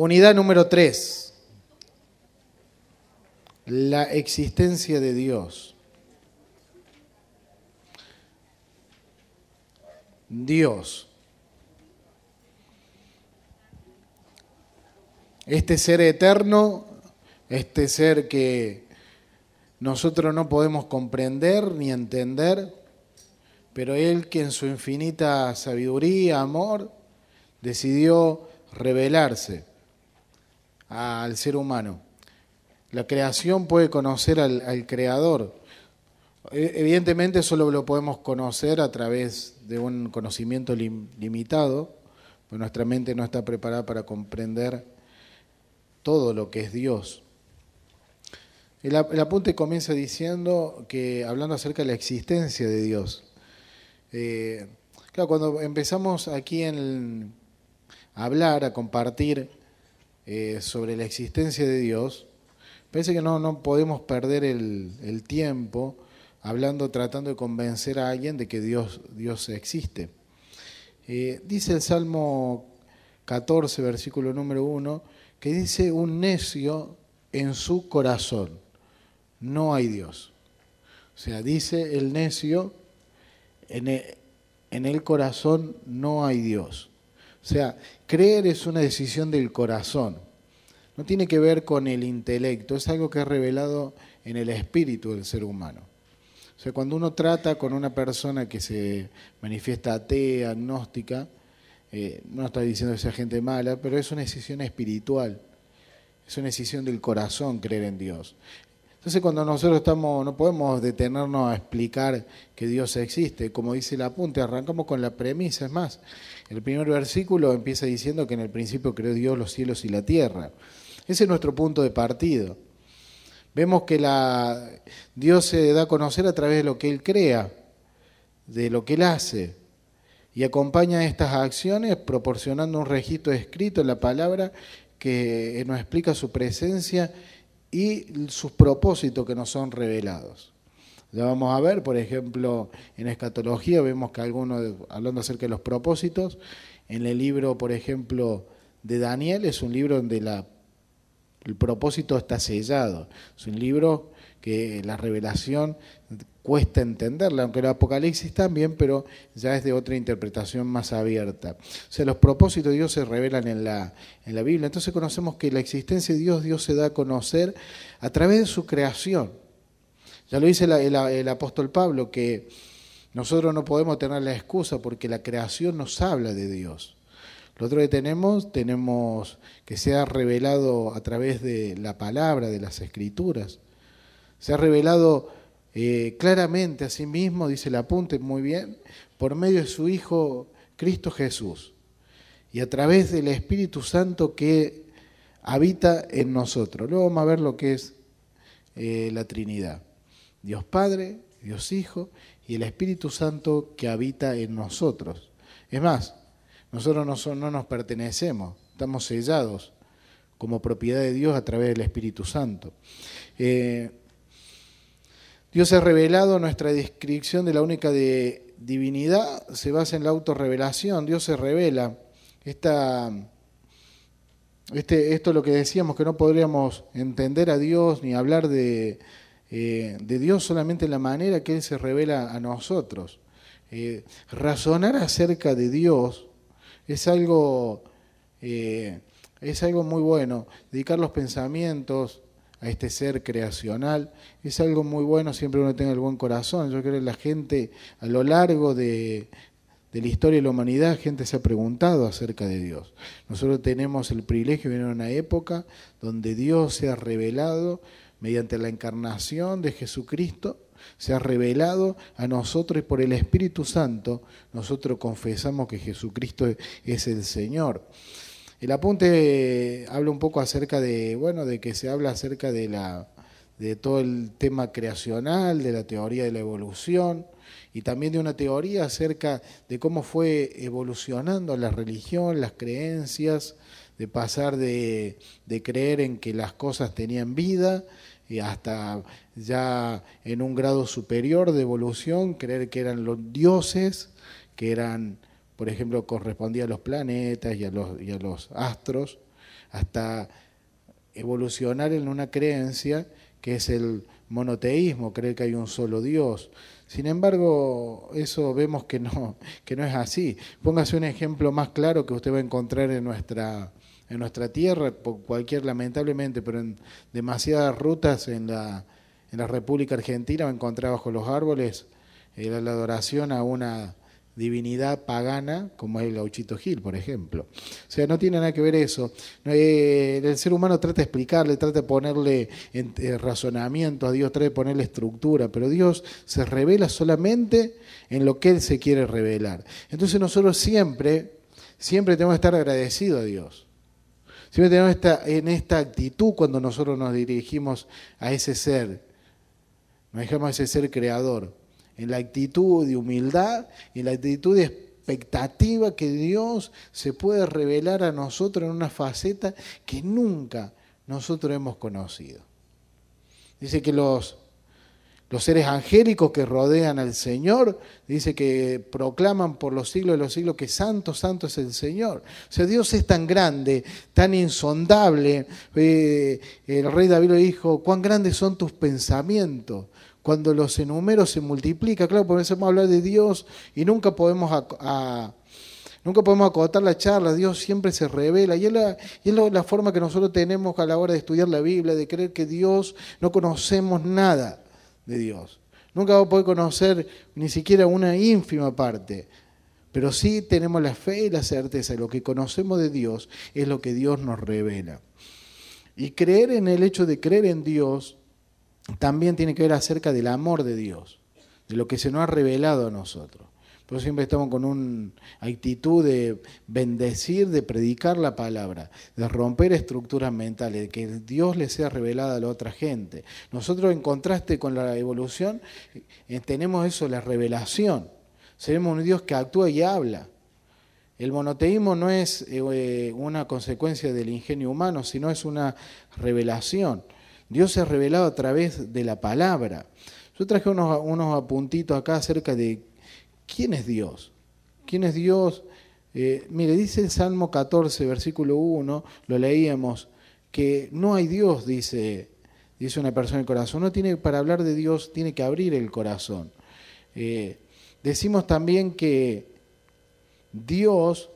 Unidad número 3. La existencia de Dios. Dios. Este ser eterno, este ser que nosotros no podemos comprender ni entender, pero Él que en su infinita sabiduría, amor, decidió revelarse al ser humano. La creación puede conocer al Creador. Evidentemente solo lo podemos conocer a través de un conocimiento limitado, pues nuestra mente no está preparada para comprender todo lo que es Dios. El apunte comienza diciendo que, hablando acerca de la existencia de Dios. Claro, cuando empezamos aquí a hablar, a compartir sobre la existencia de Dios, parece que no podemos perder el tiempo hablando, tratando de convencer a alguien de que Dios existe. Dice el Salmo 14, versículo número 1, que dice: un necio en su corazón, no hay Dios. O sea, dice el necio, en el corazón no hay Dios. O sea, creer es una decisión del corazón. No tiene que ver con el intelecto, es algo que es revelado en el espíritu del ser humano. O sea, cuando uno trata con una persona que se manifiesta atea, agnóstica, no está diciendo que sea gente mala, pero es una decisión espiritual, es una decisión del corazón creer en Dios. Entonces cuando nosotros no podemos detenernos a explicar que Dios existe, como dice el apunte, arrancamos con la premisa. Es más, el primer versículo empieza diciendo que en el principio creó Dios los cielos y la tierra. Ese es nuestro punto de partida. Vemos que Dios se da a conocer a través de lo que Él crea, de lo que Él hace, y acompaña estas acciones proporcionando un registro escrito en la palabra que nos explica su presencia y sus propósitos que nos son revelados. Ya vamos a ver, por ejemplo, en escatología vemos que algunos, hablando acerca de los propósitos, en el libro, por ejemplo, de Daniel, es un libro donde el propósito está sellado. Es un libro que la revelación cuesta entenderla, aunque el Apocalipsis también, pero ya es de otra interpretación más abierta. O sea, los propósitos de Dios se revelan en la Biblia. Entonces conocemos que la existencia de Dios se da a conocer a través de su creación. Ya lo dice el apóstol Pablo, que nosotros no podemos tener la excusa porque la creación nos habla de Dios. Lo otro que tenemos que se ha revelado a través de la palabra, de las Escrituras. Se ha revelado claramente a sí mismo, dice el apunte muy bien, por medio de su Hijo Cristo Jesús. Y a través del Espíritu Santo que habita en nosotros. Luego vamos a ver lo que es la Trinidad. Dios Padre, Dios Hijo y el Espíritu Santo que habita en nosotros. Es más, nosotros no nos pertenecemos, estamos sellados como propiedad de Dios a través del Espíritu Santo. Dios ha revelado, nuestra descripción de la única divinidad se basa en la autorrevelación. Dios se revela. Esto es lo que decíamos, que no podríamos entender a Dios ni hablar de Dios solamente en la manera que Él se revela a nosotros. Razonar acerca de Dios es algo muy bueno. Dedicar los pensamientos a este ser creacional es algo muy bueno, siempre uno tenga el buen corazón. Yo creo que la gente a lo largo de la historia de la humanidad, gente se ha preguntado acerca de Dios. Nosotros tenemos el privilegio de vivir en una época donde Dios se ha revelado mediante la encarnación de Jesucristo, se ha revelado a nosotros y por el Espíritu Santo nosotros confesamos que Jesucristo es el Señor. El apunte habla un poco acerca de que se habla acerca de todo el tema creacional, de la teoría de la evolución y también de una teoría acerca de cómo fue evolucionando la religión, las creencias, de pasar de creer en que las cosas tenían vida y hasta ya en un grado superior de evolución, creer que eran los dioses, que eran, por ejemplo, correspondía a los planetas y a los astros, hasta evolucionar en una creencia que es el monoteísmo, creer que hay un solo Dios. Sin embargo, eso vemos que no es así. Póngase un ejemplo más claro que usted va a encontrar en nuestra tierra, por cualquier, lamentablemente, pero en demasiadas rutas en la República Argentina va a encontrar bajo los árboles la adoración a una divinidad pagana como es el Gauchito Gil, por ejemplo. O sea, no tiene nada que ver eso. El ser humano trata de explicarle, trata de ponerle razonamiento a Dios, trata de ponerle estructura, pero Dios se revela solamente en lo que Él se quiere revelar. Entonces nosotros siempre tenemos que estar agradecidos a Dios. Siempre tenemos en esta actitud cuando nosotros nos dirigimos a ese ser, nos dejamos a ese ser creador, en la actitud de humildad y en la actitud de expectativa que Dios se puede revelar a nosotros en una faceta que nunca nosotros hemos conocido. Dice que los seres angélicos que rodean al Señor, dice que proclaman por los siglos de los siglos que santo, santo es el Señor. O sea, Dios es tan grande, tan insondable. El rey David le dijo, cuán grandes son tus pensamientos. Cuando los enumero se multiplica, claro, podemos hablar de Dios y nunca podemos acotar la charla. Dios siempre se revela y es la forma que nosotros tenemos a la hora de estudiar la Biblia, de creer que Dios, no conocemos nada de Dios. Nunca vamos a poder conocer ni siquiera una ínfima parte, pero sí tenemos la fe y la certeza de lo que conocemos de Dios es lo que Dios nos revela. Y creer en el hecho de creer en Dios también tiene que ver acerca del amor de Dios, de lo que se nos ha revelado a nosotros. Por eso siempre estamos con una actitud de bendecir, de predicar la palabra, de romper estructuras mentales, de que Dios le sea revelada a la otra gente. Nosotros, en contraste con la evolución, tenemos eso, la revelación. Seremos un Dios que actúa y habla. El monoteísmo no es una consecuencia del ingenio humano, sino es una revelación. Dios se ha revelado a través de la palabra. Yo traje unos apuntitos acá acerca de quién es Dios. ¿Quién es Dios? Mire, dice el Salmo 14, versículo 1, lo leíamos, que no hay Dios, dice una persona en el corazón. Uno tiene, para hablar de Dios, tiene que abrir el corazón. Decimos también que Dios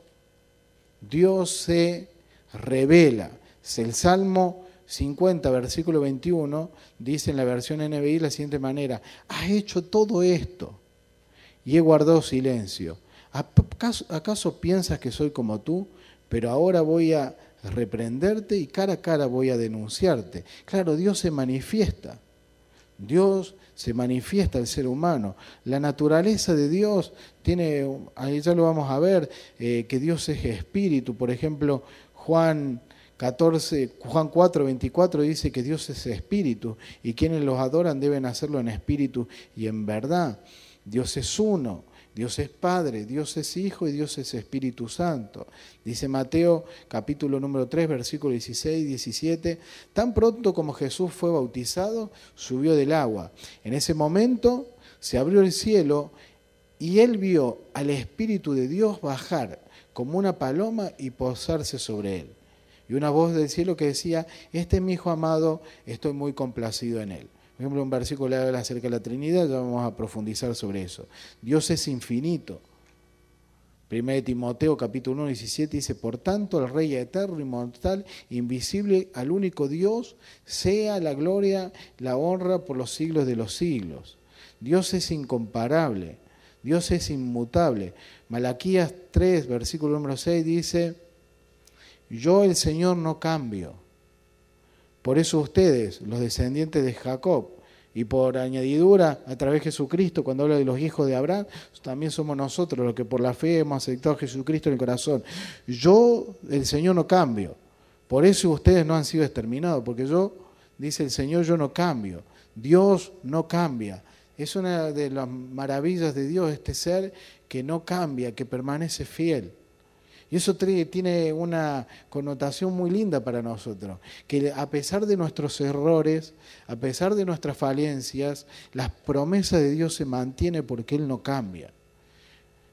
se revela. Es el Salmo 50, versículo 21, dice en la versión NBI la siguiente manera: has hecho todo esto y he guardado silencio. ¿Acaso piensas que soy como tú? Pero ahora voy a reprenderte y cara a cara voy a denunciarte. Claro, Dios se manifiesta. Dios se manifiesta al ser humano. La naturaleza de Dios tiene, ahí ya lo vamos a ver, que Dios es espíritu. Por ejemplo, Juan 4, 24 dice que Dios es espíritu y quienes los adoran deben hacerlo en espíritu y en verdad. Dios es uno, Dios es Padre, Dios es Hijo y Dios es Espíritu Santo. Dice Mateo capítulo número 3, versículo 16 y 17, tan pronto como Jesús fue bautizado, subió del agua. En ese momento se abrió el cielo y él vio al Espíritu de Dios bajar como una paloma y posarse sobre él. Y una voz del cielo que decía, este es mi Hijo amado, estoy muy complacido en él. Por ejemplo, un versículo habla acerca de la Trinidad, ya vamos a profundizar sobre eso. Dios es infinito. 1 Timoteo capítulo 1, 17 dice, por tanto el Rey eterno, inmortal, invisible, al único Dios, sea la gloria, la honra por los siglos de los siglos. Dios es incomparable, Dios es inmutable. Malaquías 3, versículo número 6 dice, yo el Señor no cambio. Por eso ustedes, los descendientes de Jacob, y por añadidura, a través de Jesucristo, cuando habla de los hijos de Abraham, también somos nosotros los que por la fe hemos aceptado a Jesucristo en el corazón. Yo, el Señor, no cambio. Por eso ustedes no han sido exterminados, porque yo, dice el Señor, yo no cambio. Dios no cambia. Es una de las maravillas de Dios, este ser que no cambia, que permanece fiel. Y eso tiene una connotación muy linda para nosotros, que a pesar de nuestros errores, a pesar de nuestras falencias, las promesas de Dios se mantienen porque Él no cambia.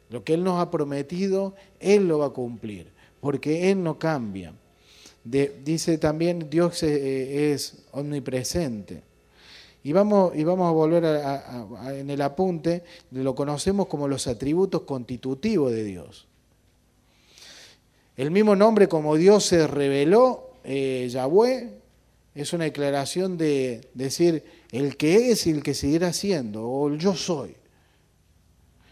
Lo que Él nos ha prometido, Él lo va a cumplir, porque Él no cambia. Dice también Dios es omnipresente. Y vamos a volver en el apunte, lo conocemos como los atributos constitutivos de Dios. El mismo nombre como Dios se reveló, Yahweh, es una declaración de decir el que es y el que seguirá siendo, o el yo soy.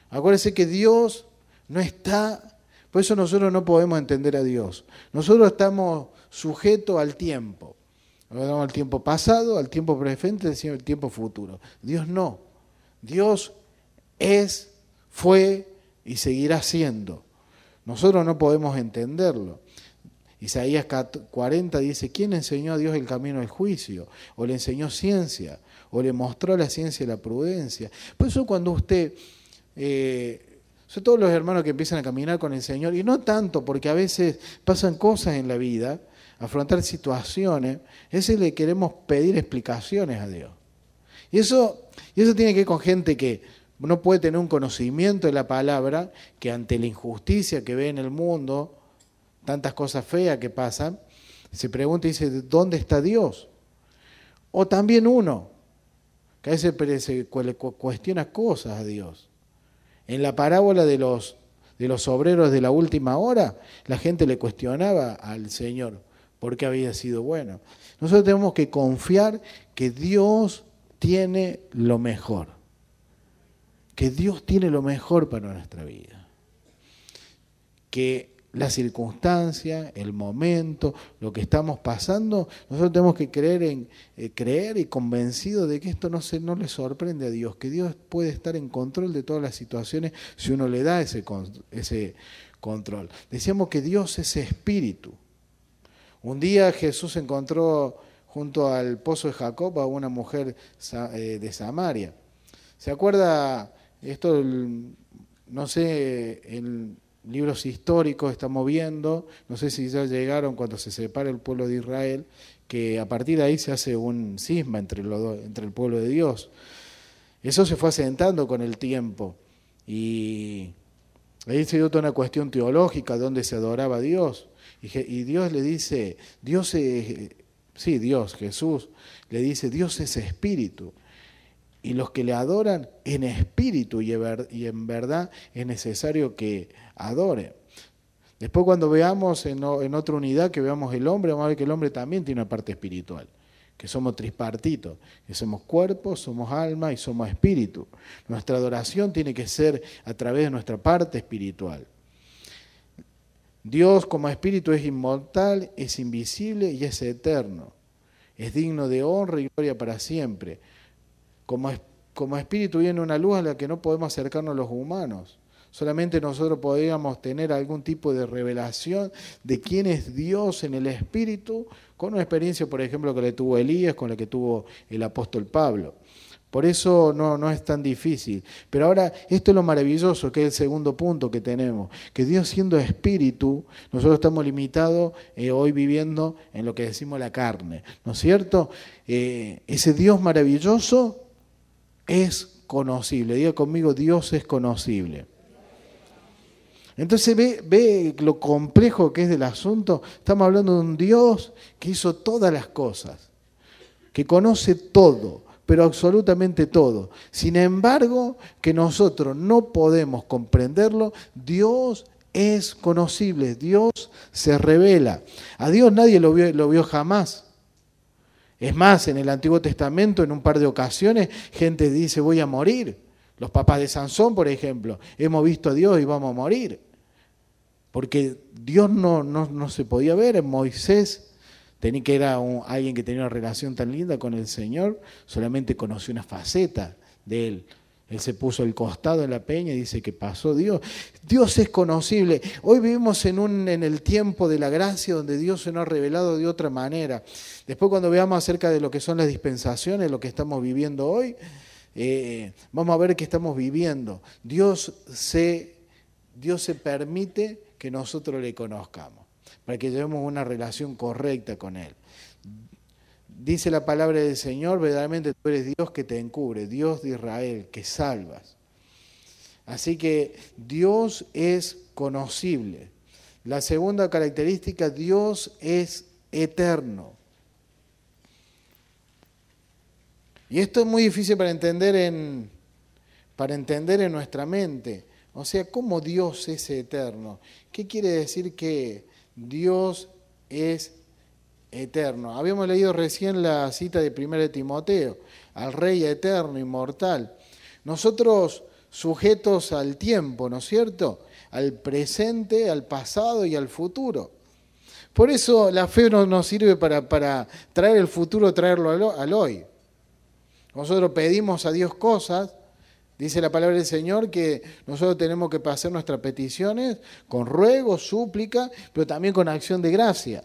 Acuérdense que Dios no está, por eso nosotros no podemos entender a Dios. Nosotros estamos sujetos al tiempo. Al tiempo pasado, al tiempo presente, al tiempo futuro. Dios no. Dios es, fue y seguirá siendo. Nosotros no podemos entenderlo. Isaías 40 dice, ¿quién enseñó a Dios el camino del juicio? ¿O le enseñó ciencia? ¿O le mostró la ciencia y la prudencia? Por eso cuando usted, sobre todo los hermanos que empiezan a caminar con el Señor, y no tanto porque a veces pasan cosas en la vida, afrontar situaciones, ese le queremos pedir explicaciones a Dios. Y eso tiene que ver con gente que no puede tener un conocimiento de la palabra, que ante la injusticia que ve en el mundo, tantas cosas feas que pasan, se pregunta y dice, ¿dónde está Dios? O también uno, que a veces le cuestiona cosas a Dios. En la parábola de los obreros de la última hora, la gente le cuestionaba al Señor porque había sido bueno. Nosotros tenemos que confiar que Dios tiene lo mejor. Que Dios tiene lo mejor para nuestra vida. Que la circunstancia, el momento, lo que estamos pasando, nosotros tenemos que creer y convencidos de que esto no le sorprende a Dios, que Dios puede estar en control de todas las situaciones si uno le da ese control. Decíamos que Dios es espíritu. Un día Jesús encontró junto al pozo de Jacob a una mujer de Samaria. ¿Se acuerda? Esto, no sé, en libros históricos estamos viendo, no sé si ya llegaron cuando se separa el pueblo de Israel, que a partir de ahí se hace un cisma entre el pueblo de Dios. Eso se fue asentando con el tiempo y ahí se dio toda una cuestión teológica donde se adoraba a Dios. Y Dios le dice, Jesús le dice, Dios es espíritu. Y los que le adoran en espíritu y en verdad es necesario que adoren. Después cuando veamos en otra unidad, que veamos el hombre, vamos a ver que el hombre también tiene una parte espiritual, que somos trispartitos, que somos cuerpo, somos alma y somos espíritu. Nuestra adoración tiene que ser a través de nuestra parte espiritual. Dios como espíritu es inmortal, es invisible y es eterno. Es digno de honra y gloria para siempre. Como espíritu viene una luz a la que no podemos acercarnos los humanos. Solamente nosotros podríamos tener algún tipo de revelación de quién es Dios en el espíritu, con una experiencia, por ejemplo, que le tuvo Elías, con la que tuvo el apóstol Pablo. Por eso no es tan difícil. Pero ahora, esto es lo maravilloso, que es el segundo punto que tenemos, que Dios siendo espíritu, nosotros estamos limitados hoy viviendo en lo que decimos la carne, ¿no es cierto? Ese Dios maravilloso es conocible. Diga conmigo, Dios es conocible. Entonces ve lo complejo que es del asunto. Estamos hablando de un Dios que hizo todas las cosas, que conoce todo, pero absolutamente todo. Sin embargo, que nosotros no podemos comprenderlo, Dios es conocible, Dios se revela. A Dios nadie lo vio jamás. Es más, en el Antiguo Testamento, en un par de ocasiones, gente dice, voy a morir. Los papás de Sansón, por ejemplo, hemos visto a Dios y vamos a morir. Porque Dios no se podía ver. En Moisés, que era alguien que tenía una relación tan linda con el Señor, solamente conoció una faceta de él. Él se puso al costado en la peña y dice que pasó Dios. Dios es conocible. Hoy vivimos en el tiempo de la gracia donde Dios se nos ha revelado de otra manera. Después cuando veamos acerca de lo que son las dispensaciones, lo que estamos viviendo hoy, vamos a ver qué estamos viviendo. Dios se permite que nosotros le conozcamos, para que llevemos una relación correcta con Él. Dice la palabra del Señor, verdaderamente tú eres Dios que te encubre, Dios de Israel, que salvas. Así que Dios es conocible. La segunda característica, Dios es eterno. Y esto es muy difícil para entender en nuestra mente. O sea, ¿cómo Dios es eterno? ¿Qué quiere decir que Dios es eterno? Habíamos leído recién la cita de 1 Timoteo, al Rey eterno, inmortal. Nosotros sujetos al tiempo, ¿no es cierto? Al presente, al pasado y al futuro. Por eso la fe no nos sirve para traer el futuro, traerlo al hoy. Nosotros pedimos a Dios cosas, dice la palabra del Señor, que nosotros tenemos que hacer nuestras peticiones con ruego, súplica, pero también con acción de gracia.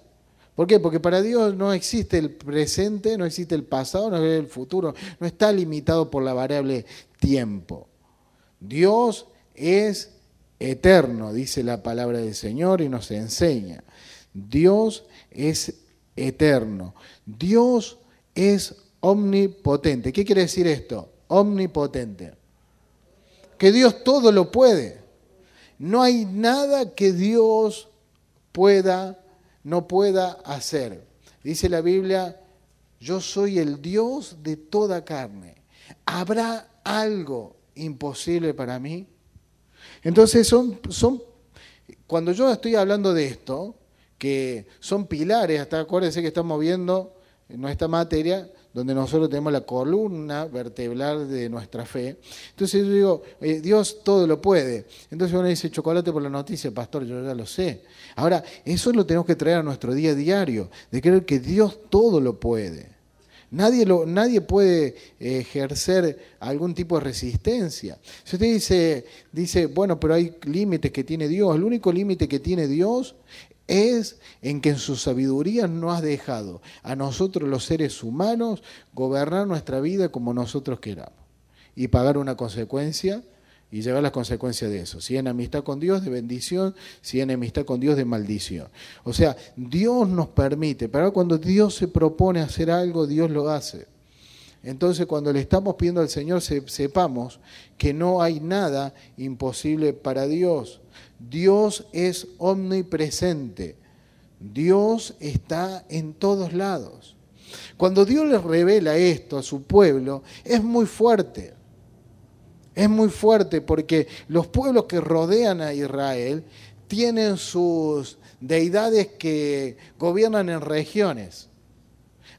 ¿Por qué? Porque para Dios no existe el presente, no existe el pasado, no existe el futuro, no está limitado por la variable tiempo. Dios es eterno, dice la palabra del Señor y nos enseña. Dios es eterno. Dios es omnipotente. ¿Qué quiere decir esto? Omnipotente. Que Dios todo lo puede. No hay nada que Dios no pueda hacer. Dice la Biblia, yo soy el Dios de toda carne. ¿Habrá algo imposible para mí? Entonces cuando yo estoy hablando de esto, que son pilares, hasta acuérdense que estamos viendo en esta materia, donde nosotros tenemos la columna vertebral de nuestra fe. Entonces yo digo, Dios todo lo puede. Entonces uno dice, chocolate por la noticia, pastor, yo ya lo sé. Ahora, eso lo tenemos que traer a nuestro día a diario, de creer que Dios todo lo puede. Nadie puede ejercer algún tipo de resistencia. Si usted dice, bueno, pero hay límites que tiene Dios, el único límite que tiene Dios es en que en su sabiduría nos ha dejado a nosotros los seres humanos gobernar nuestra vida como nosotros queramos y pagar una consecuencia y llevar las consecuencias de eso. Si en amistad con Dios, de bendición; si en enemistad con Dios, de maldición. O sea, Dios nos permite, pero cuando Dios se propone hacer algo, Dios lo hace. Entonces, cuando le estamos pidiendo al Señor, sepamos que no hay nada imposible para Dios. Dios es omnipresente. Dios está en todos lados. Cuando Dios le revela esto a su pueblo, es muy fuerte. Es muy fuerte porque los pueblos que rodean a Israel tienen sus deidades que gobiernan en regiones.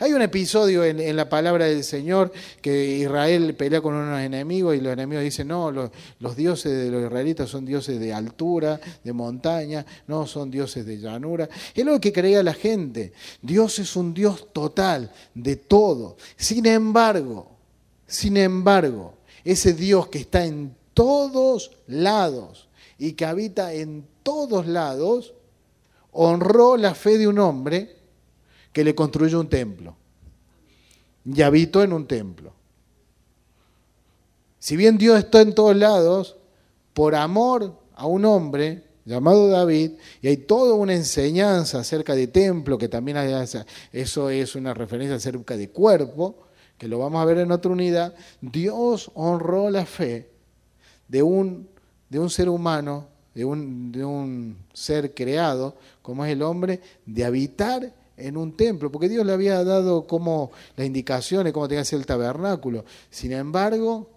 Hay un episodio en la palabra del Señor que Israel pelea con unos enemigos y los enemigos dicen, no, los dioses de los israelitas son dioses de altura, de montaña, no son dioses de llanura. Es lo que creía la gente. Dios es un Dios total, de todo. Sin embargo, ese Dios que está en todos lados y que habita en todos lados, honró la fe de un hombre que le construyó un templo y habitó en un templo. Si bien Dios está en todos lados, por amor a un hombre llamado David, y hay toda una enseñanza acerca de templo, que también eso es una referencia acerca de cuerpo, que lo vamos a ver en otra unidad. Dios honró la fe de un ser humano, de un ser creado, como es el hombre, de habitar en un templo, porque Dios le había dado como las indicaciones, cómo tenía que ser el tabernáculo. Sin embargo,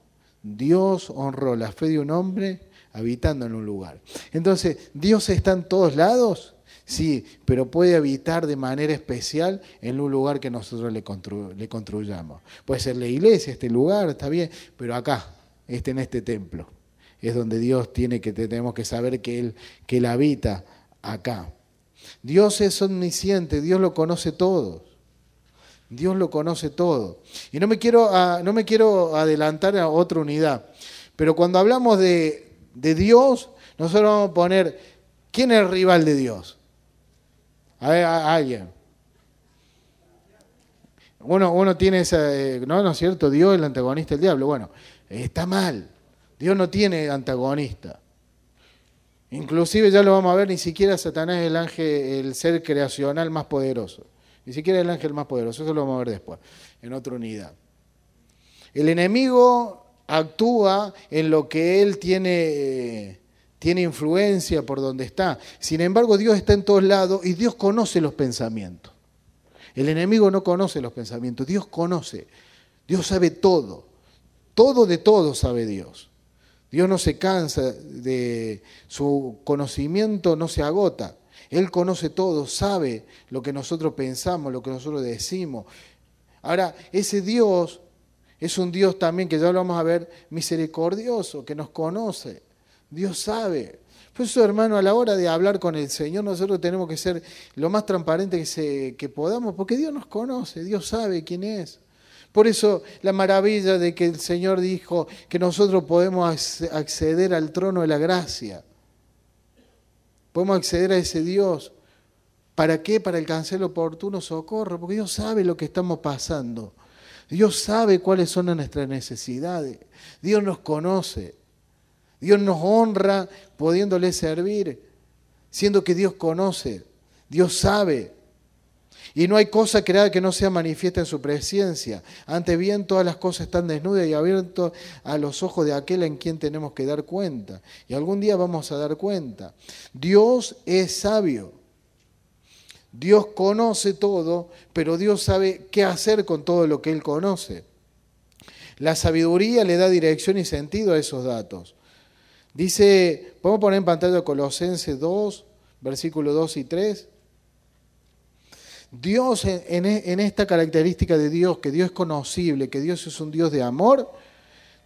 Dios honró la fe de un hombre habitando en un lugar. Entonces, ¿Dios está en todos lados? Sí, pero puede habitar de manera especial en un lugar que nosotros le construyamos. Puede ser la iglesia, este lugar, está bien, pero acá, en este templo, es donde Dios tenemos que saber que Él habita acá. Dios es omnisciente, Dios lo conoce todo. Dios lo conoce todo. Y no me quiero adelantar a otra unidad, pero cuando hablamos de Dios, nosotros vamos a poner, ¿quién es el rival de Dios? A ver, a alguien. Uno tiene esa, ¿no es cierto? Dios es el antagonista del diablo. Bueno, está mal. Dios no tiene antagonista. Inclusive ya lo vamos a ver, ni siquiera Satanás es el ángel, el ser creacional más poderoso. Ni siquiera el ángel más poderoso, eso lo vamos a ver después, en otra unidad. El enemigo actúa en lo que él tiene influencia por donde está. Sin embargo, Dios está en todos lados y Dios conoce los pensamientos. El enemigo no conoce los pensamientos, Dios conoce. Dios sabe todo. Todo de todo sabe Dios. Dios no se cansa, de su conocimiento no se agota. Él conoce todo, sabe lo que nosotros pensamos, lo que nosotros decimos. Ahora, ese Dios es un Dios también, que ya lo vamos a ver, misericordioso, que nos conoce. Dios sabe. Por eso, hermano, a la hora de hablar con el Señor, nosotros tenemos que ser lo más transparente que podamos, porque Dios nos conoce, Dios sabe quién es. Por eso la maravilla de que el Señor dijo que nosotros podemos acceder al trono de la gracia. Podemos acceder a ese Dios. ¿Para qué? Para alcanzar el oportuno socorro, porque Dios sabe lo que estamos pasando. Dios sabe cuáles son nuestras necesidades. Dios nos conoce. Dios nos honra pudiéndole servir, siendo que Dios conoce, Dios sabe. Y no hay cosa creada que no sea manifiesta en su presencia. Antes bien, todas las cosas están desnudas y abiertas a los ojos de aquel en quien tenemos que dar cuenta. Y algún día vamos a dar cuenta. Dios es sabio. Dios conoce todo, pero Dios sabe qué hacer con todo lo que Él conoce. La sabiduría le da dirección y sentido a esos datos. Dice, podemos poner en pantalla Colosenses 2, versículos 2 y 3. Dios, en esta característica de Dios, que Dios es conocible, que Dios es un Dios de amor,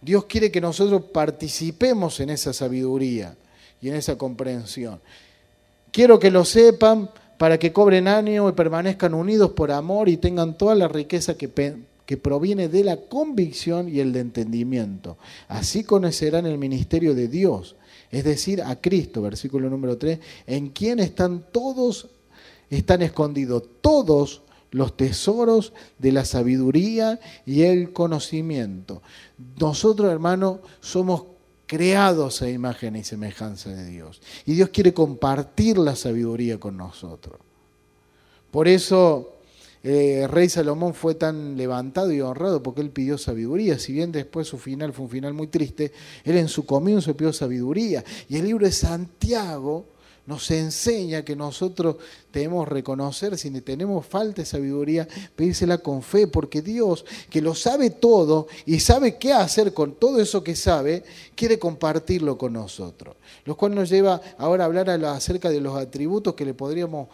Dios quiere que nosotros participemos en esa sabiduría y en esa comprensión. Quiero que lo sepan para que cobren ánimo y permanezcan unidos por amor y tengan toda la riqueza que proviene de la convicción y el de entendimiento. Así conocerán el ministerio de Dios, es decir, a Cristo, versículo número 3, en quien están escondidos todos los tesoros de la sabiduría y el conocimiento. Nosotros, hermanos, somos creados a imagen y semejanza de Dios. Y Dios quiere compartir la sabiduría con nosotros. Por eso el rey Salomón fue tan levantado y honrado, porque él pidió sabiduría. Si bien después su final fue un final muy triste, él en su comienzo pidió sabiduría. Y el libro de Santiago nos enseña que nosotros debemos reconocer, si tenemos falta de sabiduría, pedírsela con fe, porque Dios, que lo sabe todo y sabe qué hacer con todo eso que sabe, quiere compartirlo con nosotros. Lo cual nos lleva ahora a hablar acerca de los atributos que le podríamos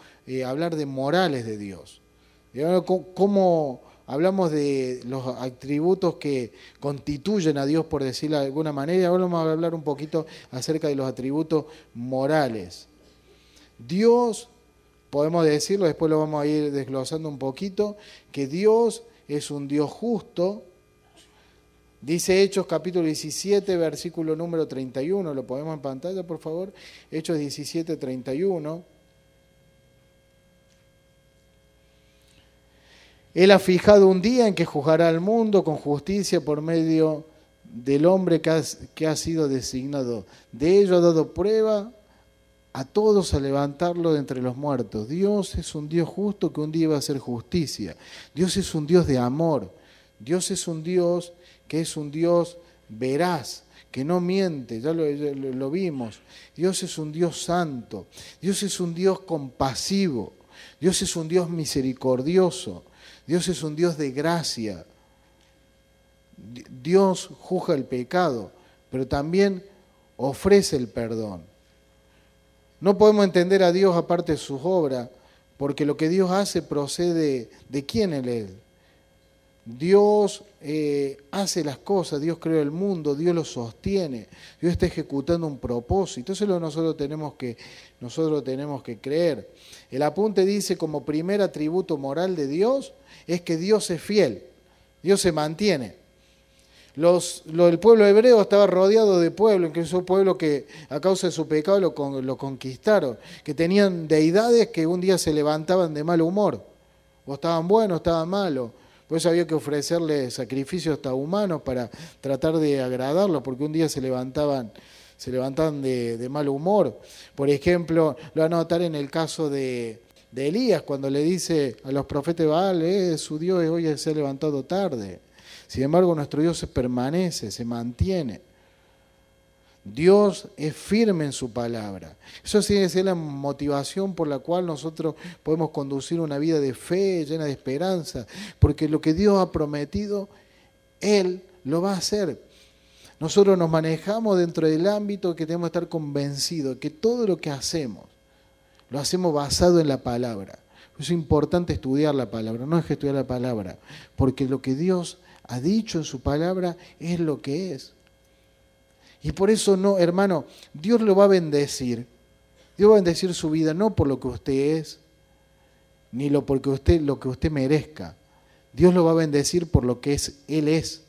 hablar de morales de Dios. ¿Cómo hablamos de los atributos que constituyen a Dios, por decirlo de alguna manera? Ahora vamos a hablar un poquito acerca de los atributos morales. Dios, podemos decirlo, después lo vamos a ir desglosando un poquito, que Dios es un Dios justo. Dice Hechos capítulo 17, versículo número 31, lo ponemos en pantalla, por favor. Hechos 17, 31. Él ha fijado un día en que juzgará al mundo con justicia por medio del hombre que ha sido designado. De ello ha dado prueba a todos a levantarlo de entre los muertos. Dios es un Dios justo que un día va a hacer justicia. Dios es un Dios de amor. Dios es un Dios que es un Dios veraz, que no miente, ya lo vimos. Dios es un Dios santo. Dios es un Dios compasivo. Dios es un Dios misericordioso. Dios es un Dios de gracia. Dios juzga el pecado, pero también ofrece el perdón. No podemos entender a Dios aparte de sus obras, porque lo que Dios hace procede de quién Él es. Dios hace las cosas, Dios creó el mundo, Dios lo sostiene, Dios está ejecutando un propósito. Eso es lo que nosotros tenemos que creer. El apunte dice, como primer atributo moral de Dios, es que Dios es fiel, Dios se mantiene. El pueblo hebreo estaba rodeado de pueblos, incluso pueblos que a causa de su pecado lo conquistaron, que tenían deidades que un día se levantaban de mal humor, o estaban buenos, o estaban malos. Por eso había que ofrecerle sacrificios hasta humanos para tratar de agradarlos, porque un día se levantaban de mal humor. Por ejemplo, lo van a notar en el caso de Elías, cuando le dice a los profetas de Baal, su Dios hoy se ha levantado tarde. Sin embargo, nuestro Dios permanece, se mantiene. Dios es firme en su palabra. Eso sí es la motivación por la cual nosotros podemos conducir una vida de fe, llena de esperanza, porque lo que Dios ha prometido, Él lo va a hacer. Nosotros nos manejamos dentro del ámbito que tenemos que estar convencidos que todo lo que hacemos, lo hacemos basado en la palabra. Es importante estudiar la palabra, no es que estudiar la palabra, porque lo que Dios ha dicho en su palabra es lo que es. Y por eso no, hermano, Dios lo va a bendecir. Dios va a bendecir su vida no por lo que usted es, ni lo que usted merezca. Dios lo va a bendecir por lo que Él es.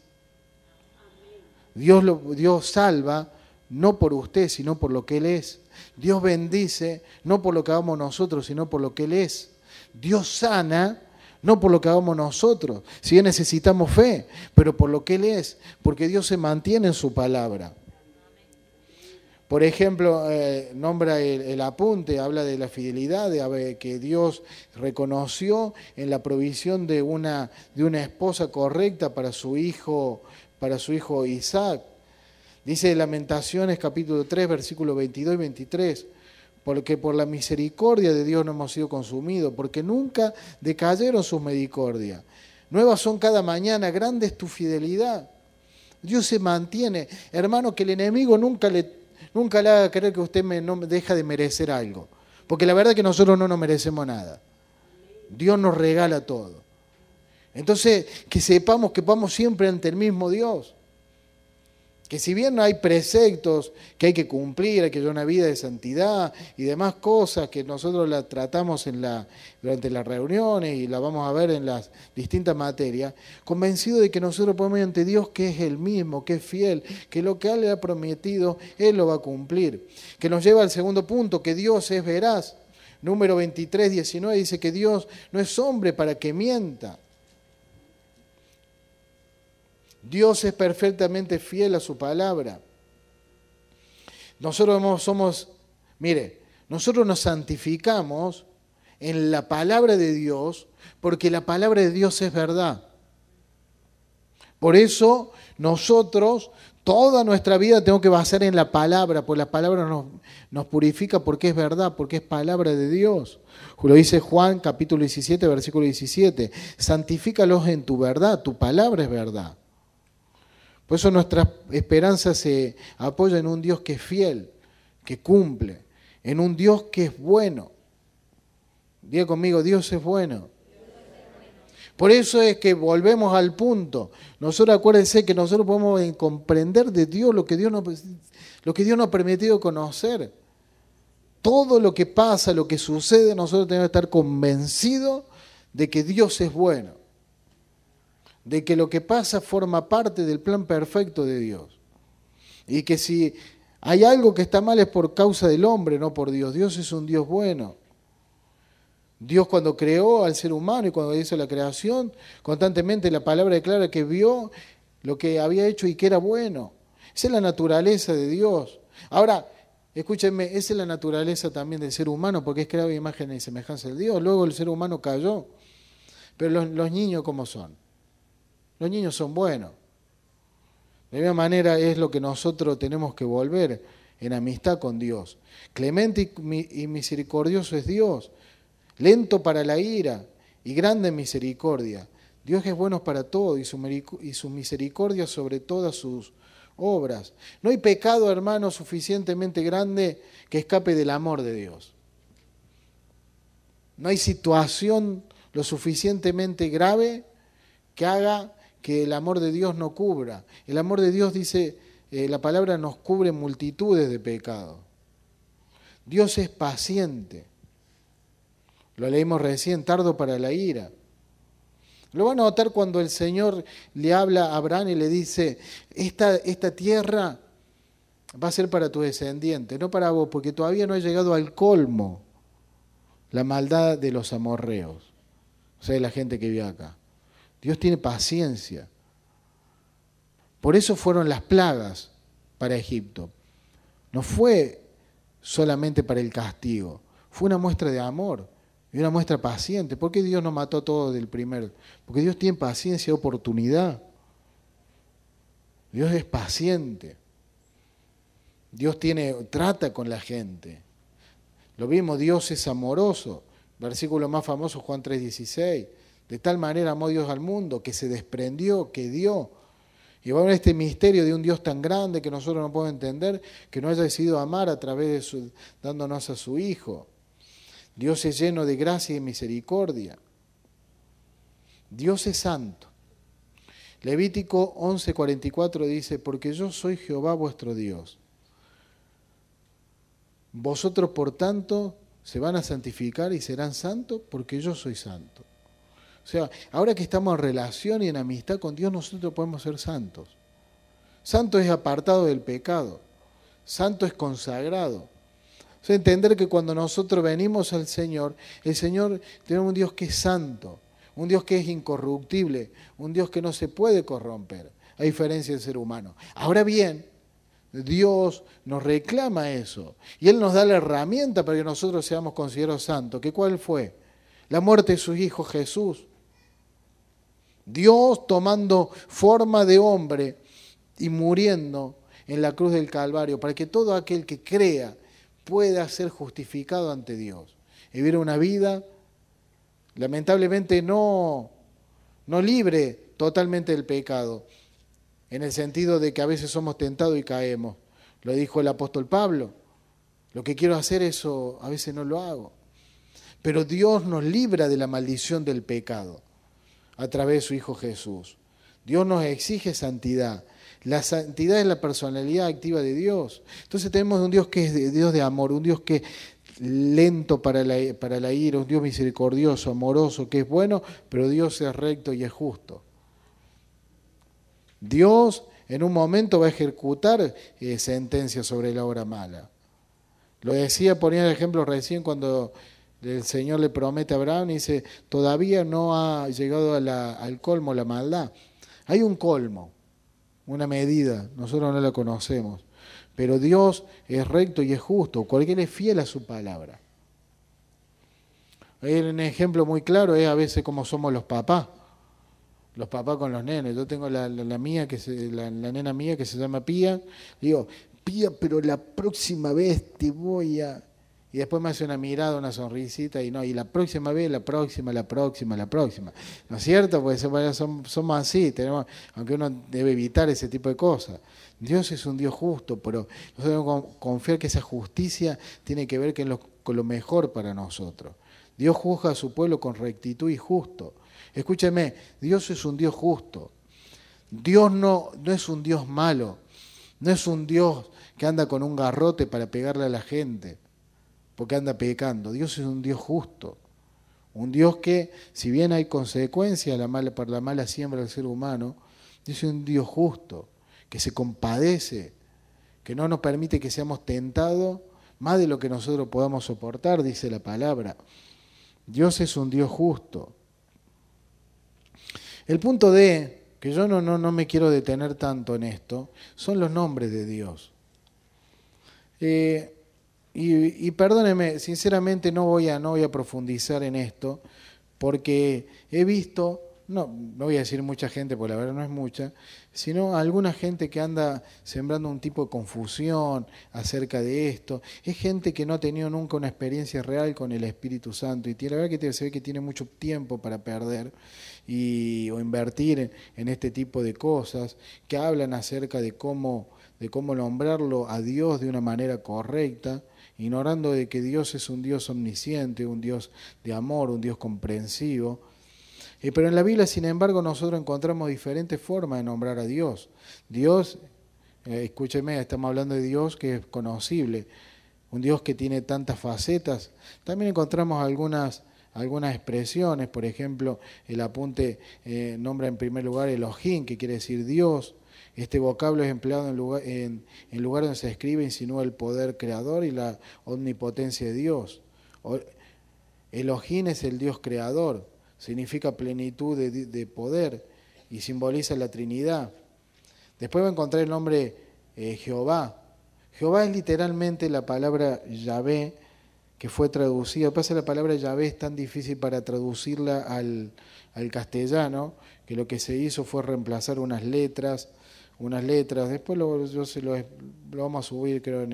Dios salva no por usted, sino por lo que Él es. Dios bendice no por lo que hagamos nosotros, sino por lo que Él es. Dios sana no por lo que hagamos nosotros, si bien necesitamos fe, pero por lo que Él es, porque Dios se mantiene en su palabra. Por ejemplo, nombra el apunte, habla de la fidelidad, de que Dios reconoció en la provisión de una esposa correcta para su hijo Isaac. Dice Lamentaciones capítulo 3, versículos 22 y 23, porque por la misericordia de Dios no hemos sido consumidos, porque nunca decayeron sus misericordias. Nuevas son cada mañana, grande es tu fidelidad. Dios se mantiene. Hermano, que el enemigo nunca le haga creer que usted no deja de merecer algo. Porque la verdad es que nosotros no nos merecemos nada. Dios nos regala todo. Entonces, que sepamos que vamos siempre ante el mismo Dios. Que si bien no hay preceptos que hay que cumplir, hay que llevar una vida de santidad y demás cosas que nosotros la tratamos durante las reuniones y la vamos a ver en las distintas materias, convencido de que nosotros podemos ir ante Dios que es el mismo, que es fiel, que lo que Él le ha prometido, Él lo va a cumplir. Que nos lleva al segundo punto, que Dios es veraz. Número 23, 19 dice que Dios no es hombre para que mienta. Dios es perfectamente fiel a su palabra. Nosotros nosotros nos santificamos en la palabra de Dios porque la palabra de Dios es verdad. Por eso nosotros toda nuestra vida tenemos que basar en la palabra, porque la palabra nos purifica porque es verdad, porque es palabra de Dios. Lo dice Juan capítulo 17, versículo 17. Santifícalos en tu verdad, tu palabra es verdad. Por eso nuestra esperanza se apoya en un Dios que es fiel, que cumple, en un Dios que es bueno. Diga conmigo, Dios es bueno. Por eso es que volvemos al punto. Nosotros acuérdense que nosotros podemos comprender de Dios lo que Dios nos ha permitido conocer. Todo lo que pasa, lo que sucede, nosotros tenemos que estar convencidos de que Dios es bueno. De que lo que pasa forma parte del plan perfecto de Dios. Y que si hay algo que está mal es por causa del hombre, no por Dios. Dios es un Dios bueno. Dios cuando creó al ser humano y cuando hizo la creación, constantemente la palabra declara que vio lo que había hecho y que era bueno. Esa es la naturaleza de Dios. Ahora, escúchenme, esa es la naturaleza también del ser humano, porque es creado a imagen y semejanza de Dios. Luego el ser humano cayó. Pero los niños, ¿cómo son? Los niños son buenos. De la misma manera es lo que nosotros tenemos que volver en amistad con Dios. Clemente y misericordioso es Dios, lento para la ira y grande en misericordia. Dios es bueno para todo y su misericordia sobre todas sus obras. No hay pecado, hermano, suficientemente grande que escape del amor de Dios. No hay situación lo suficientemente grave que haga que el amor de Dios no cubra. El amor de Dios, dice, la palabra nos cubre multitudes de pecados. Dios es paciente. Lo leímos recién, tardo para la ira. Lo van a notar cuando el Señor le habla a Abraham y le dice, esta tierra va a ser para tu descendiente, no para vos, porque todavía no ha llegado al colmo la maldad de los amorreos, o sea, de la gente que vive acá. Dios tiene paciencia. Por eso fueron las plagas para Egipto. No fue solamente para el castigo, fue una muestra de amor y una muestra paciente. ¿Por qué Dios no mató a todos del primero? Porque Dios tiene paciencia y oportunidad. Dios es paciente. Dios trata con la gente. Lo mismo, Dios es amoroso. Versículo más famoso, Juan 3:16. De tal manera amó Dios al mundo, que se desprendió, que dio. Y va a haber este misterio de un Dios tan grande que nosotros no podemos entender, que nos haya decidido amar a través de dándonos a su Hijo. Dios es lleno de gracia y misericordia. Dios es santo. Levítico 11:44 dice, porque yo soy Jehová vuestro Dios. Vosotros, por tanto, se van a santificar y serán santos porque yo soy santo. O sea, ahora que estamos en relación y en amistad con Dios, nosotros podemos ser santos. Santo es apartado del pecado. Santo es consagrado. O sea, entender que cuando nosotros venimos al Señor, el Señor tiene un Dios que es santo, un Dios que es incorruptible, un Dios que no se puede corromper, a diferencia del ser humano. Ahora bien, Dios nos reclama eso y Él nos da la herramienta para que nosotros seamos considerados santos. ¿Qué cuál fue? La muerte de su Hijo Jesús. Dios tomando forma de hombre y muriendo en la cruz del Calvario para que todo aquel que crea pueda ser justificado ante Dios y vivir una vida lamentablemente no libre totalmente del pecado, en el sentido de que a veces somos tentados y caemos. Lo dijo el apóstol Pablo, lo que quiero hacer eso a veces no lo hago. Pero Dios nos libra de la maldición del pecado a través de su Hijo Jesús. Dios nos exige santidad. La santidad es la personalidad activa de Dios. Entonces tenemos un Dios que es Dios de amor, un Dios que es lento para la ira, un Dios misericordioso, amoroso, que es bueno, pero Dios es recto y es justo. Dios en un momento va a ejecutar sentencia sobre la obra mala. Lo decía, ponía el ejemplo recién cuando el Señor le promete a Abraham y dice, todavía no ha llegado al colmo la maldad. Hay un colmo, una medida, nosotros no la conocemos, pero Dios es recto y es justo, cualquiera es fiel a su palabra. Un ejemplo muy claro es a veces como somos los papás con los nenes. Yo tengo la nena mía que se llama Pía, digo, Pía, pero la próxima vez te voy a... Y después me hace una mirada, una sonrisita, y la próxima vez, la próxima. ¿No es cierto? Porque somos así, aunque uno debe evitar ese tipo de cosas. Dios es un Dios justo, pero nosotros debemos confiar que esa justicia tiene que ver con lo mejor para nosotros. Dios juzga a su pueblo con rectitud y justo. Escúcheme, Dios es un Dios justo. Dios no es un Dios malo, no es un Dios que anda con un garrote para pegarle a la gente porque anda pecando. Dios es un Dios justo, un Dios que, si bien hay consecuencias por la mala siembra del ser humano, Dios es un Dios justo, que se compadece, que no nos permite que seamos tentados más de lo que nosotros podamos soportar, dice la palabra. Dios es un Dios justo. El punto D, que yo no me quiero detener tanto en esto, son los nombres de Dios. Y perdónenme, sinceramente no voy a profundizar en esto, porque he visto, no voy a decir mucha gente, porque la verdad no es mucha, sino alguna gente que anda sembrando un tipo de confusión acerca de esto. Es gente que no ha tenido nunca una experiencia real con el Espíritu Santo, y la verdad que se ve que tiene mucho tiempo para perder o invertir en este tipo de cosas, que hablan acerca de cómo nombrarlo a Dios de una manera correcta, ignorando de que Dios es un Dios omnisciente, un Dios de amor, un Dios comprensivo. Pero en la Biblia, sin embargo, nosotros encontramos diferentes formas de nombrar a Dios. Dios, escúcheme, estamos hablando de Dios que es conocible, un Dios que tiene tantas facetas. También encontramos algunas expresiones, por ejemplo, el apunte nombra en primer lugar Elohim, que quiere decir Dios. Este vocablo es empleado en lugar donde se escribe, insinúa el poder creador y la omnipotencia de Dios. Elohim es el Dios creador, significa plenitud de poder y simboliza la Trinidad. Después va a encontrar el nombre Jehová. Jehová es literalmente la palabra Yahvé, que fue traducida. Lo que pasa es que la palabra Yahvé es tan difícil para traducirla al castellano, que lo que se hizo fue reemplazar unas letras unas letras. Después yo lo vamos a subir, creo,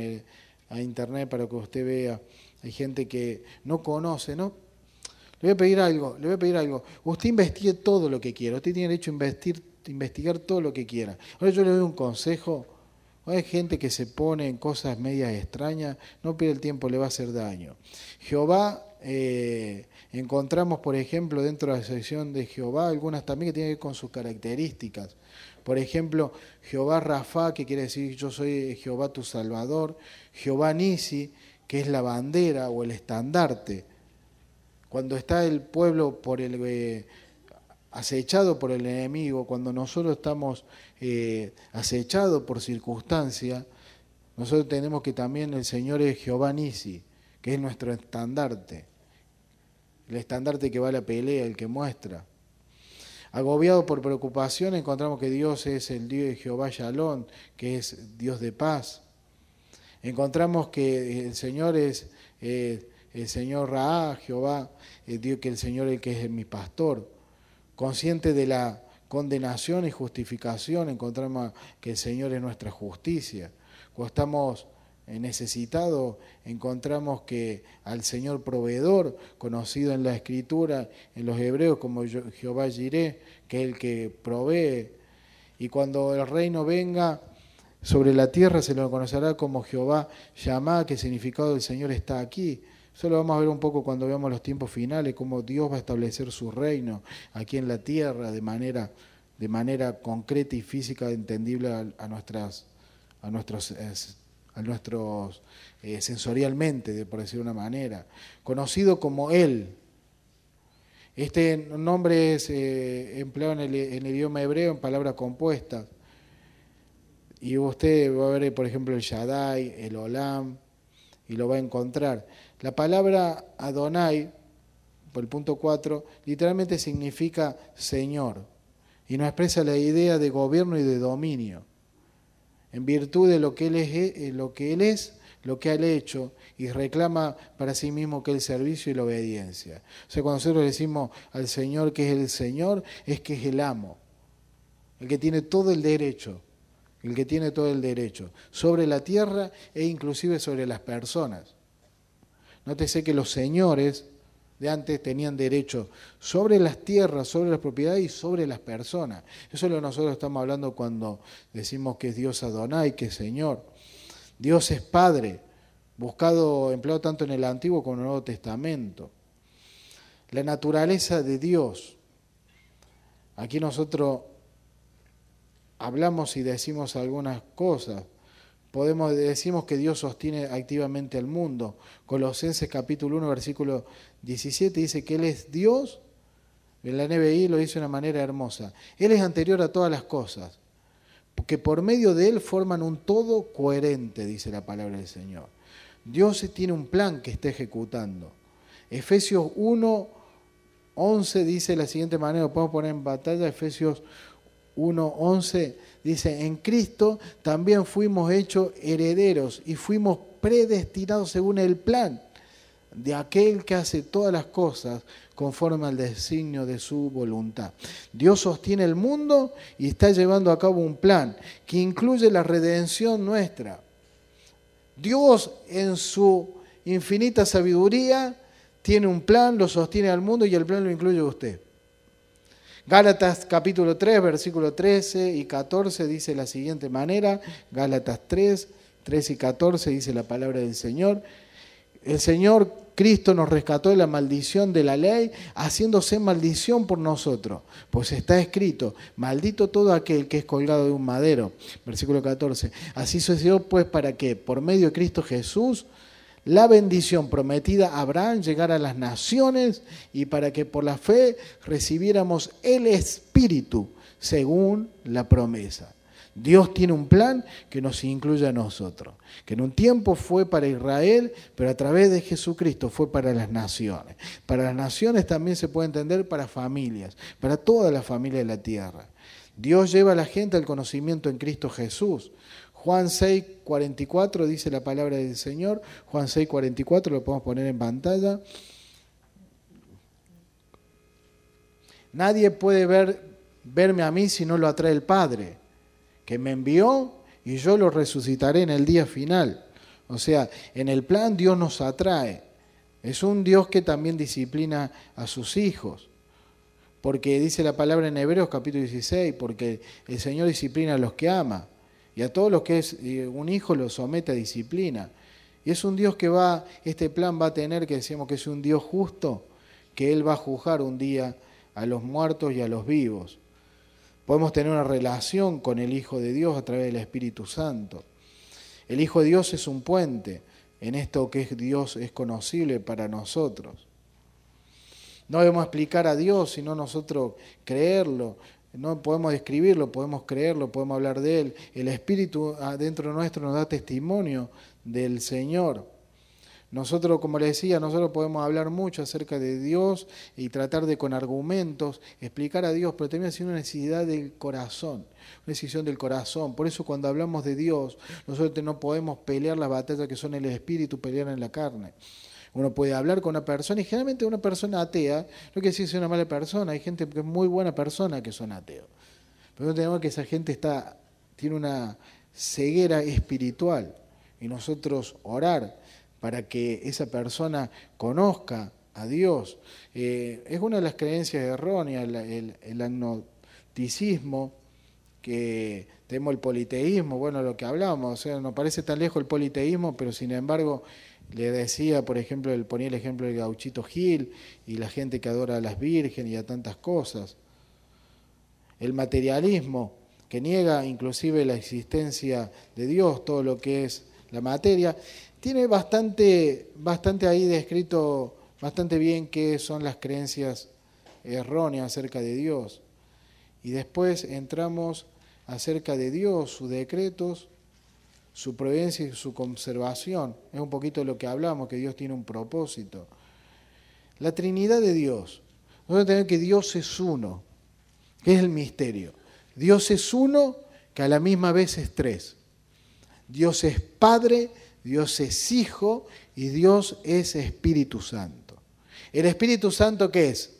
a internet para que usted vea. Hay gente que no conoce, ¿no? Le voy a pedir algo. Usted investigue todo lo que quiera. Usted tiene derecho a investigar todo lo que quiera. Ahora yo le doy un consejo. Hay gente que se pone en cosas medias extrañas, no pierda el tiempo, le va a hacer daño. Jehová, encontramos, por ejemplo, dentro de la sección de Jehová, algunas también que tienen que ver con sus características. Por ejemplo, Jehová Rafa, que quiere decir yo soy Jehová tu Salvador. Jehová Nisi, que es la bandera o el estandarte. Cuando está el pueblo acechado por el enemigo, cuando nosotros estamos acechados por circunstancia, nosotros tenemos que también el Señor es Jehová Nisi, que es nuestro estandarte, el estandarte que va a la pelea, el que muestra. Agobiado por preocupación, encontramos que Dios es el Dios de Jehová Shalom, que es Dios de paz. Encontramos que el Señor es el Señor Raá, Jehová, Dios, que el Señor es el que es mi pastor. Consciente de la condenación y justificación, encontramos que el Señor es nuestra justicia. Cuando estamos necesitados, encontramos que al Señor proveedor, conocido en la Escritura, en los hebreos como Jehová Jireh, que es el que provee. Y cuando el reino venga sobre la tierra, se lo conocerá como Jehová Shammah, que el significado del Señor está aquí. Eso lo vamos a ver un poco cuando veamos los tiempos finales, cómo Dios va a establecer su reino aquí en la tierra de manera concreta y física, entendible a nuestros sensorialmente, por decir de una manera. Conocido como Él. Este nombre es empleado en el idioma hebreo en palabras compuestas. Y usted va a ver, por ejemplo, el Shaddai, el Olam, y lo va a encontrar. La palabra Adonai, por el punto 4, literalmente significa Señor y nos expresa la idea de gobierno y de dominio, en virtud de lo que Él es, lo que Él ha hecho, y reclama para sí mismo que el servicio y la obediencia. O sea, cuando nosotros decimos al Señor que es el Señor, es que es el amo, el que tiene todo el derecho, sobre la tierra e inclusive sobre las personas. Nótese que los señores de antes tenían derecho sobre las tierras, sobre las propiedades y sobre las personas. Eso es lo que nosotros estamos hablando cuando decimos que es Dios Adonai, que es Señor. Dios es Padre, empleado tanto en el Antiguo como en el Nuevo Testamento. La naturaleza de Dios. Aquí nosotros hablamos y decimos algunas cosas. Decimos que Dios sostiene activamente al mundo. Colosenses capítulo 1, versículo 17 dice que Él es Dios. En la NBI lo dice de una manera hermosa. Él es anterior a todas las cosas, porque por medio de Él forman un todo coherente, dice la palabra del Señor. Dios tiene un plan que está ejecutando. Efesios 1, 11 dice de la siguiente manera, lo podemos poner en pantalla, Efesios 1:11 dice, en Cristo también fuimos hechos herederos y fuimos predestinados según el plan de aquel que hace todas las cosas conforme al designio de su voluntad. Dios sostiene el mundo y está llevando a cabo un plan que incluye la redención nuestra. Dios en su infinita sabiduría tiene un plan, lo sostiene al mundo y el plan lo incluye a usted. Gálatas capítulo 3, versículo 13 y 14 dice de la siguiente manera, Gálatas 3, 13 y 14 dice la palabra del Señor. El Señor Cristo nos rescató de la maldición de la ley, haciéndose maldición por nosotros. Pues está escrito, maldito todo aquel que es colgado de un madero. Versículo 14. Así sucedió pues para que, por medio de Cristo Jesús, la bendición prometida a Abraham llegara a las naciones y para que por la fe recibiéramos el Espíritu según la promesa. Dios tiene un plan que nos incluye a nosotros, que en un tiempo fue para Israel, pero a través de Jesucristo fue para las naciones. Para las naciones también se puede entender para familias, para toda la familia de la tierra. Dios lleva a la gente al conocimiento en Cristo Jesús. Juan 6:44 dice la palabra del Señor. Juan 6:44 lo podemos poner en pantalla. Nadie puede verme a mí si no lo atrae el Padre. que me envió y yo lo resucitaré en el día final. O sea, en el plan Dios nos atrae. Es un Dios que también disciplina a sus hijos. Porque dice la palabra en Hebreos capítulo 16, porque el Señor disciplina a los que ama. Y a todos los que es un hijo los somete a disciplina. Y es un Dios que este plan va a tener, que decíamos que es un Dios justo, que Él va a juzgar un día a los muertos y a los vivos. Podemos tener una relación con el Hijo de Dios a través del Espíritu Santo. El Hijo de Dios es un puente en esto que es Dios es conocible para nosotros. No debemos explicar a Dios, sino nosotros creerlo. No podemos describirlo, podemos creerlo, podemos hablar de Él. El Espíritu dentro nuestro nos da testimonio del Señor. Nosotros, como les decía, nosotros podemos hablar mucho acerca de Dios y tratar de con argumentos explicar a Dios, pero también es una necesidad del corazón, una decisión del corazón. Por eso cuando hablamos de Dios, nosotros no podemos pelear las batallas que son en el Espíritu, pelear en la carne. Uno puede hablar con una persona, y generalmente una persona atea, no quiere decir que sea una mala persona, hay gente que es muy buena persona que son ateos. Pero no tenemos que esa gente tiene una ceguera espiritual, y nosotros orar para que esa persona conozca a Dios. Es una de las creencias erróneas, el agnosticismo, que tenemos el politeísmo, bueno, lo que hablamos, o sea, nos parece tan lejos el politeísmo, pero sin embargo, le decía, por ejemplo, ponía el ejemplo del Gauchito Gil y la gente que adora a las vírgenes y a tantas cosas. El materialismo, que niega inclusive la existencia de Dios, todo lo que es la materia, tiene bastante ahí descrito, bastante bien qué son las creencias erróneas acerca de Dios. Y después entramos acerca de Dios, sus decretos, su providencia y su conservación. Es un poquito lo que hablamos, que Dios tiene un propósito. La Trinidad de Dios. Nosotros tenemos que Dios es uno, que es el misterio. Dios es uno, que a la misma vez es tres. Dios es Padre, Dios es Hijo y Dios es Espíritu Santo. ¿El Espíritu Santo qué es?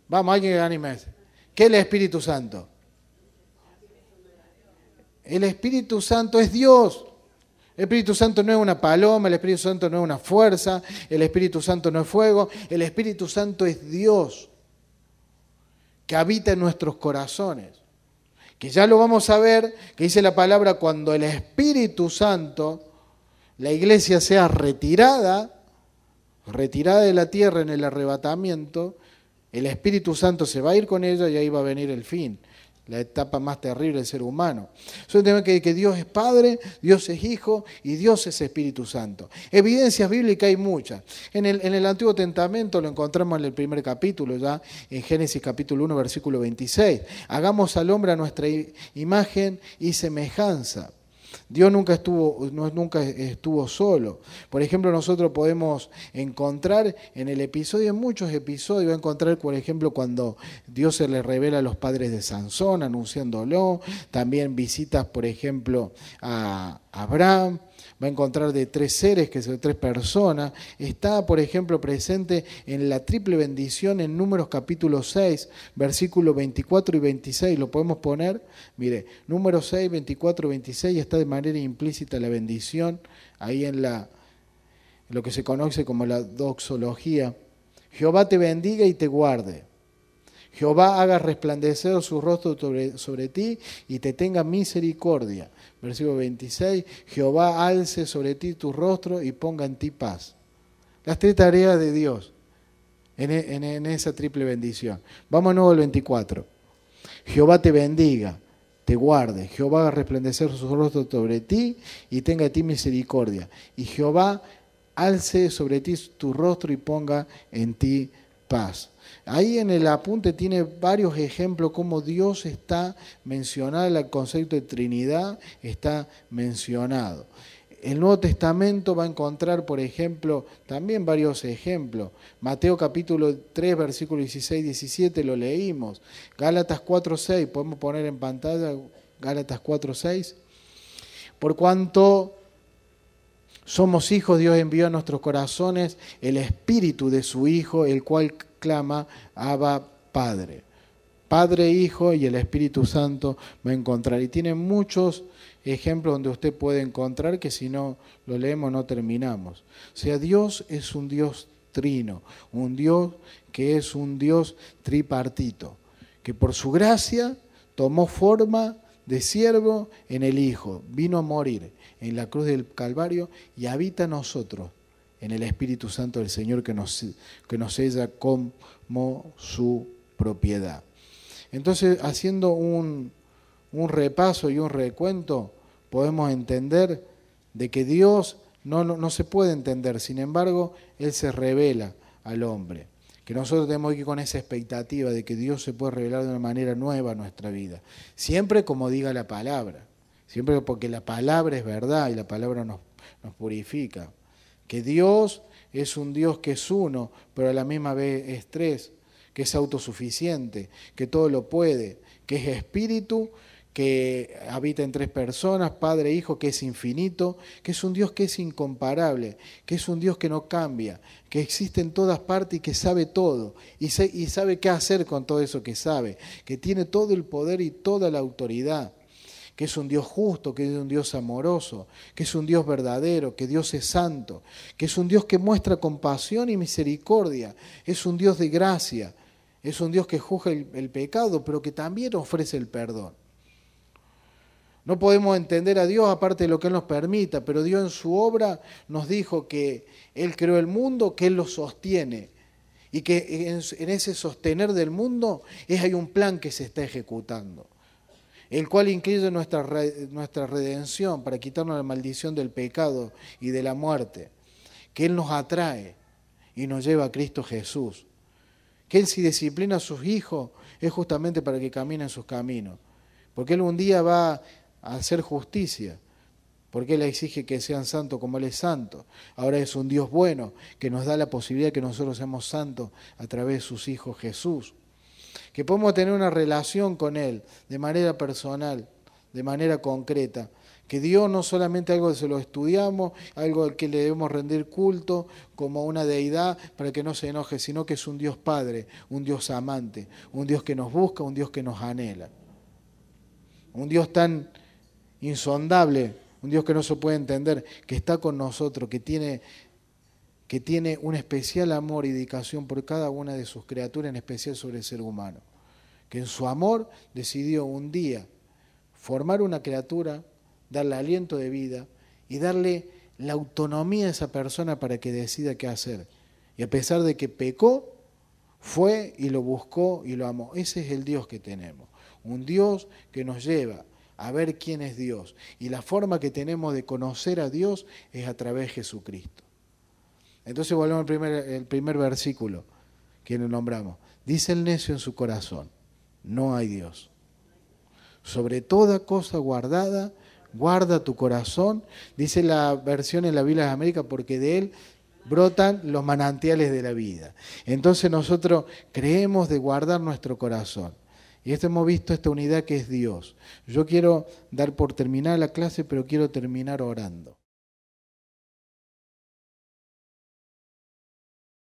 Vamos, alguien que anime. ¿Qué es el Espíritu Santo? El Espíritu Santo es Dios. El Espíritu Santo no es una paloma, el Espíritu Santo no es una fuerza, el Espíritu Santo no es fuego, el Espíritu Santo es Dios, que habita en nuestros corazones. Que ya lo vamos a ver, que dice la palabra, cuando el Espíritu Santo, la iglesia sea retirada de la tierra en el arrebatamiento, el Espíritu Santo se va a ir con ella y ahí va a venir el fin, la etapa más terrible del ser humano. Entonces tenemos que Dios es Padre, Dios es Hijo y Dios es Espíritu Santo. Evidencias bíblicas hay muchas. En el Antiguo Testamento lo encontramos en el primer capítulo, ya en Génesis capítulo 1, versículo 26. Hagamos al hombre a nuestra imagen y semejanza. Dios nunca estuvo solo. Por ejemplo, nosotros podemos encontrar en muchos episodios, va a encontrar, por ejemplo, cuando Dios se le revela a los padres de Sansón, anunciándolo. También visitas, por ejemplo, a Abraham. Va a encontrar de tres seres, que son tres personas. Está, por ejemplo, presente en la triple bendición en Números capítulo 6, versículos 24 y 26. ¿Lo podemos poner? Mire, Números 6, 24 y 26 está de manera implícita la bendición, ahí en lo que se conoce como la doxología. Jehová te bendiga y te guarde. Jehová haga resplandecer su rostro sobre ti y te tenga misericordia. Versículo 26, Jehová alce sobre ti tu rostro y ponga en ti paz. Las tres tareas de Dios en esa triple bendición. Vamos de nuevo al 24. Jehová te bendiga, te guarde. Jehová haga resplandecer su rostro sobre ti y tenga de ti misericordia. Y Jehová alce sobre ti tu rostro y ponga en ti paz. Ahí en el apunte tiene varios ejemplos cómo Dios está mencionado, el concepto de Trinidad está mencionado. El Nuevo Testamento va a encontrar, por ejemplo, también varios ejemplos. Mateo capítulo 3, versículo 16 y 17 lo leímos. Gálatas 4, 6, podemos poner en pantalla Gálatas 4, 6. Por cuanto somos hijos, Dios envió a nuestros corazones el Espíritu de su Hijo, el cual clama, Abba, Padre. Padre, Hijo y el Espíritu Santo va a encontrar. Y tiene muchos ejemplos donde usted puede encontrar que si no lo leemos no terminamos. O sea, Dios es un Dios trino, un Dios que es un Dios tripartito, que por su gracia tomó forma de siervo en el Hijo, vino a morir en la cruz del Calvario y habita en nosotros en el Espíritu Santo del Señor que nos sella como su propiedad. Entonces, haciendo un repaso y un recuento, podemos entender de que Dios no se puede entender, sin embargo, Él se revela al hombre. Que nosotros tenemos que ir con esa expectativa de que Dios se puede revelar de una manera nueva a nuestra vida. Siempre como diga la palabra, siempre porque la palabra es verdad y la palabra nos purifica. Que Dios es un Dios que es uno, pero a la misma vez es tres, que es autosuficiente, que todo lo puede, que es espíritu, que habita en tres personas, Padre, Hijo, que es infinito, que es un Dios que es incomparable, que es un Dios que no cambia, que existe en todas partes y que sabe todo, y sabe qué hacer con todo eso que sabe, que tiene todo el poder y toda la autoridad, que es un Dios justo, que es un Dios amoroso, que es un Dios verdadero, que Dios es santo, que es un Dios que muestra compasión y misericordia, es un Dios de gracia, es un Dios que juzga el pecado, pero que también ofrece el perdón. No podemos entender a Dios aparte de lo que Él nos permita, pero Dios en su obra nos dijo que Él creó el mundo, que Él lo sostiene y que en ese sostener del mundo hay un plan que se está ejecutando, el cual incluye nuestra redención para quitarnos la maldición del pecado y de la muerte, que Él nos atrae y nos lleva a Cristo Jesús, que Él si disciplina a sus hijos es justamente para que caminen sus caminos, porque Él un día va a hacer justicia, porque Él exige que sean santos como Él es santo. Ahora es un Dios bueno que nos da la posibilidad de que nosotros seamos santos a través de sus hijos Jesús, que podemos tener una relación con Él de manera personal, de manera concreta, que Dios no solamente algo que se lo estudiamos, algo al que le debemos rendir culto como una deidad para que no se enoje, sino que es un Dios Padre, un Dios amante, un Dios que nos busca, un Dios que nos anhela, un Dios tan insondable, un Dios que no se puede entender, que está con nosotros, que tiene un especial amor y dedicación por cada una de sus criaturas, en especial sobre el ser humano, que en su amor decidió un día formar una criatura, darle aliento de vida y darle la autonomía a esa persona para que decida qué hacer. Y a pesar de que pecó, fue y lo buscó y lo amó. Ese es el Dios que tenemos, un Dios que nos lleva a ver quién es Dios. Y la forma que tenemos de conocer a Dios es a través de Jesucristo. Entonces volvemos al primer versículo que nos nombramos. Dice el necio en su corazón, no hay Dios. Sobre toda cosa guardada, guarda tu corazón, dice la versión en la Biblia de América, porque de él brotan los manantiales de la vida. Entonces nosotros creemos de guardar nuestro corazón. Y hemos visto esta unidad que es Dios. Yo quiero dar por terminada la clase, pero quiero terminar orando.